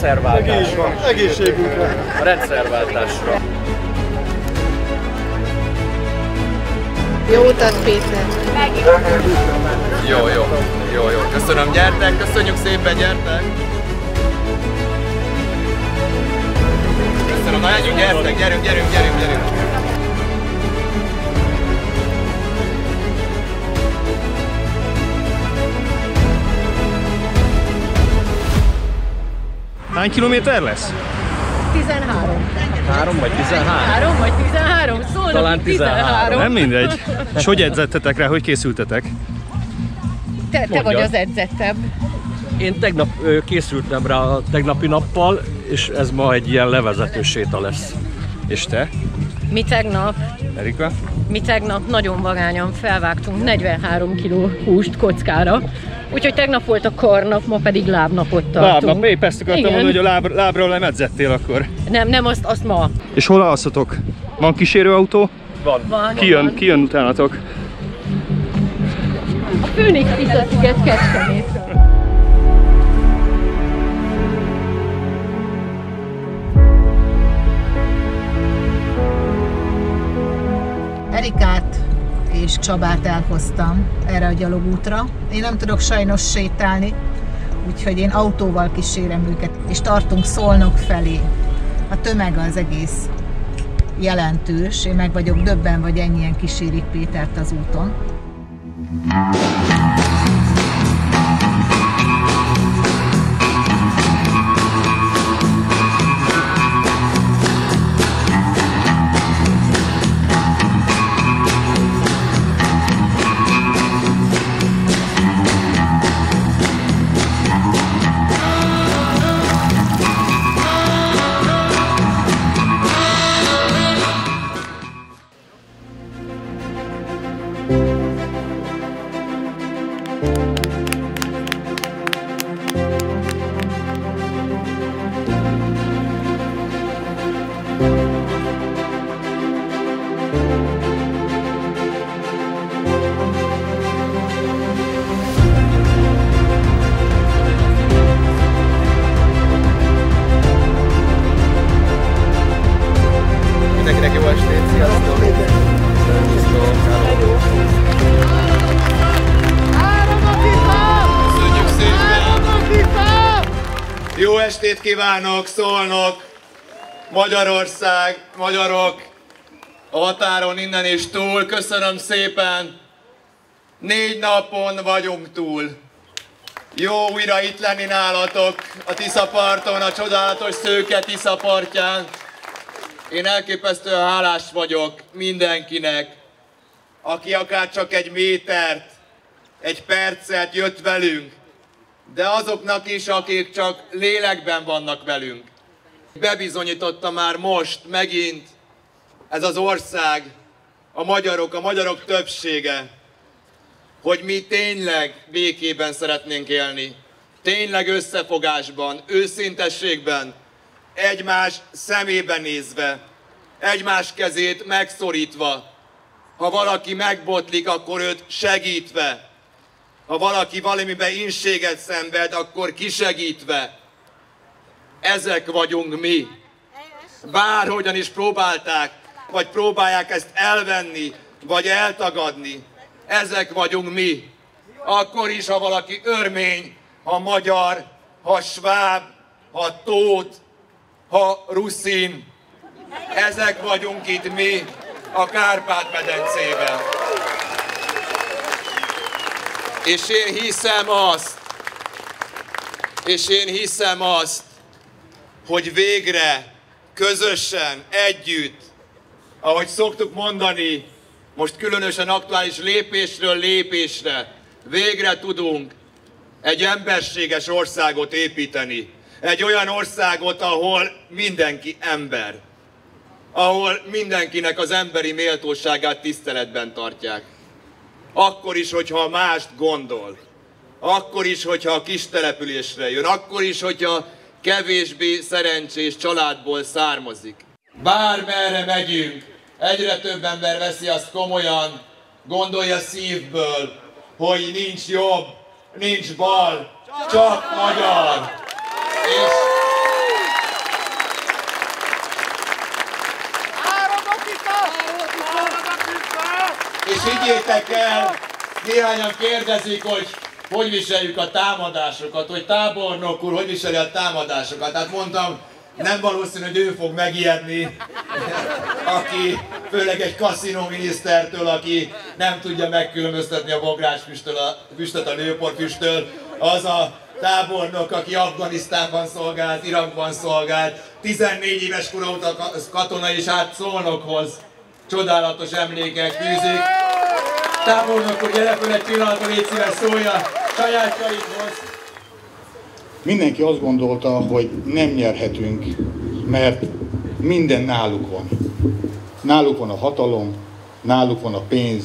rendszerváltásra. Egészségünkre. A rendszerváltásra. Jó utat, Péter! Jó. Köszönöm, gyertek, köszönjük szépen, gyertek! Köszönöm, na menjünk, gyerünk! Hány kilométer lesz? 13. 3 vagy 13? 3 vagy 13? Szólnak, Talán 13. Nem mindegy. És hogy edzettetek rá, hogy készültetek? Te vagy az edzettebb. Én tegnap készültem rá a tegnapi nappal, és ez ma egy ilyen levezető séta lesz. És te, Mi tegnap Erika? nagyon vagányan felvágtunk 43 kg húst kockára. Úgyhogy tegnap volt a karnap, ma pedig lábnapot tartunk. Lábnap, épp ezt akartam Igen. mondani, hogy a lábról nem edzettél akkor. Nem, azt ma. És hol alszotok? Van kísérőautó? Van. Ki jön utánatok? A Főnix Sziget Kecskemétről. Erikát és Csabát elhoztam erre a gyalogútra. Én nem tudok sajnos sétálni, úgyhogy én autóval kísérem őket, és tartunk Szolnok felé. A tömeg az egész jelentős, én meg vagyok döbbenve, hogy ennyien kísérik Pétert az úton. Mindenkinek jó estét, sziasztok! Köszönjük szépen! Jó estét kívánok, Szolnok, Magyarország, magyarok, a határon innen és túl. Köszönöm szépen! 4 napon vagyunk túl. Jó újra itt lenni nálatok a Tiszaparton, a csodálatos szőke Tisza partján. Én elképesztően hálás vagyok mindenkinek, aki akár csak egy métert, egy percet jött velünk, de azoknak is, akik csak lélekben vannak velünk. Bebizonyította már most megint ez az ország, a magyarok többsége, hogy mi tényleg békében szeretnénk élni, tényleg összefogásban, őszintességben, egymás szemébe nézve, egymás kezét megszorítva. Ha valaki megbotlik, akkor őt segítve. Ha valaki valamiben inséget szenved, akkor kisegítve. Ezek vagyunk mi. Bárhogyan is próbálták, vagy próbálják ezt elvenni, vagy eltagadni. Ezek vagyunk mi. Akkor is, ha valaki örmény, ha magyar, ha sváb, ha tót, ha ruszin. Ezek vagyunk itt mi a Kárpát-medencében. És én hiszem azt, hogy végre, közösen, együtt, ahogy szoktuk mondani, most különösen aktuális lépésről lépésre, végre tudunk egy emberséges országot építeni. Egy olyan országot, ahol mindenki ember. Ahol mindenkinek az emberi méltóságát tiszteletben tartják. Akkor is, hogyha mást gondol. Akkor is, hogyha a kis településre jön. Akkor is, hogyha kevésbé szerencsés családból származik. Bármerre megyünk, egyre több ember veszi azt komolyan, gondolja szívből, hogy nincs jobb, nincs bal, csak magyar. És És higgyétek el, néhányan kérdezik, hogy viseljük a támadásokat, hogy tábornok úr, hogy viseli a támadásokat. Tehát mondtam, nem valószínű, hogy ő fog megijedni, aki főleg egy kaszinóminisztertől, aki nem tudja megkülönböztetni a bográcsfüstöt a nőporfüsttől, az a tábornok, aki Afganisztánban szolgált, Irakban szolgált, 14 éves kora óta katona, és át Szolnokhoz csodálatos emlékek fűzik. Tábornok úr, gyere föl egy pillanatra, légy szíves, szólja sajátjaikhoz. Mindenki azt gondolta, hogy nem nyerhetünk, mert minden náluk van. Náluk van a hatalom, náluk van a pénz,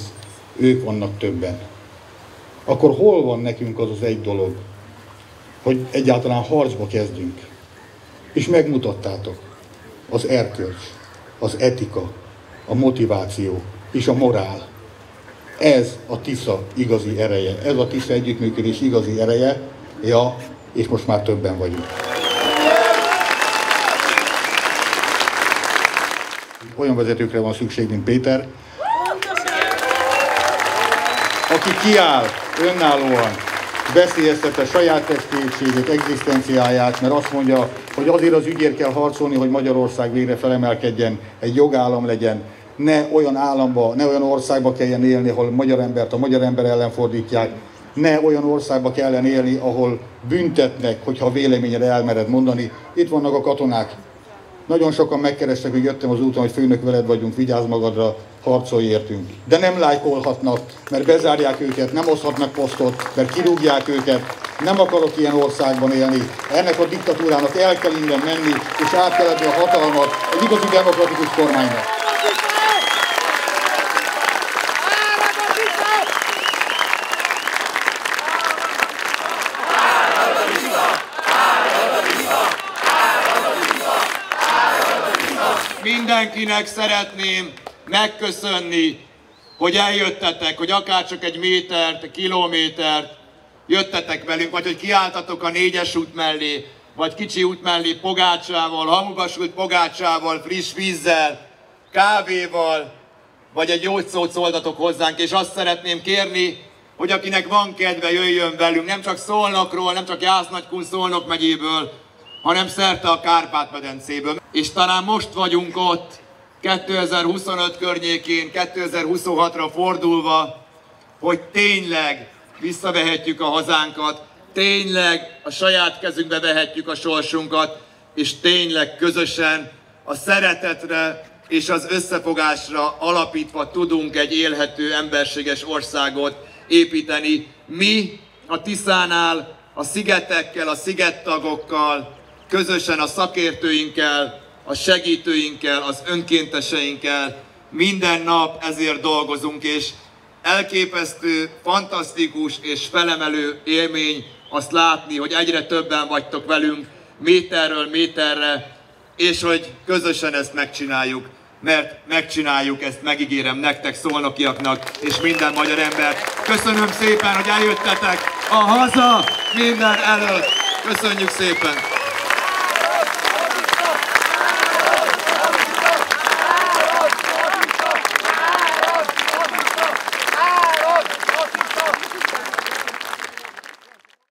ők vannak többen. Akkor hol van nekünk az az egy dolog, hogy egyáltalán harcba kezdünk? És megmutattátok, az erkölcs, az etika, a motiváció és a morál. Ez a Tisza igazi ereje, ez a Tisza együttműködés igazi ereje, ja, és most már többen vagyunk. Olyan vezetőkre van szükség, mint Péter, aki kiáll önállóan, veszélyeztette saját testvétségét, egzisztenciáját, mert azt mondja, hogy azért az ügyért kell harcolni, hogy Magyarország végre felemelkedjen, egy jogállam legyen, ne olyan államba, ne olyan országba kelljen élni, ahol magyar embert a magyar ember ellen fordítják, ne olyan országba kelljen élni, ahol büntetnek, hogyha a véleményed elmered mondani. Itt vannak a katonák. Nagyon sokan megkerestek, hogy jöttem az úton, hogy főnök, veled vagyunk, vigyázz magadra, harcolj értünk. De nem lájkolhatnak, mert bezárják őket, nem oszthatnak posztot, mert kirúgják őket. Nem akarok ilyen országban élni. Ennek a diktatúrának el kell innen menni, és át kell adni a hatalmat egy igazi demokratikus kormánynak. Mindenkinek szeretném megköszönni, hogy eljöttetek, hogy akárcsak egy métert, kilométert jöttetek velünk, vagy hogy kiálltatok a 4-es út mellé, vagy kicsi út mellé pogácsával, hamuvasult pogácsával, friss vízzel, kávéval, vagy egy gyógyszót szóltatok hozzánk, és azt szeretném kérni, hogy akinek van kedve, jöjjön velünk, nem csak Szolnokról, nem csak Jász-Nagykun Szolnok megyéből, hanem szerte a Kárpát-medencéből. És talán most vagyunk ott, 2025 környékén, 2026-ra fordulva, hogy tényleg visszavehetjük a hazánkat, tényleg a saját kezünkbe vehetjük a sorsunkat, és tényleg közösen a szeretetre és az összefogásra alapítva tudunk egy élhető, emberséges országot építeni. Mi a Tiszánál, a szigetekkel, a szigettagokkal, közösen a szakértőinkkel, a segítőinkkel, az önkénteseinkkel minden nap ezért dolgozunk, és elképesztő, fantasztikus és felemelő élmény azt látni, hogy egyre többen vagytok velünk méterről méterre, és hogy közösen ezt megcsináljuk, mert megcsináljuk, ezt megígérem nektek, szolnokiaknak és minden magyar embert. Köszönöm szépen, hogy eljöttetek a haza minden előtt. Köszönjük szépen!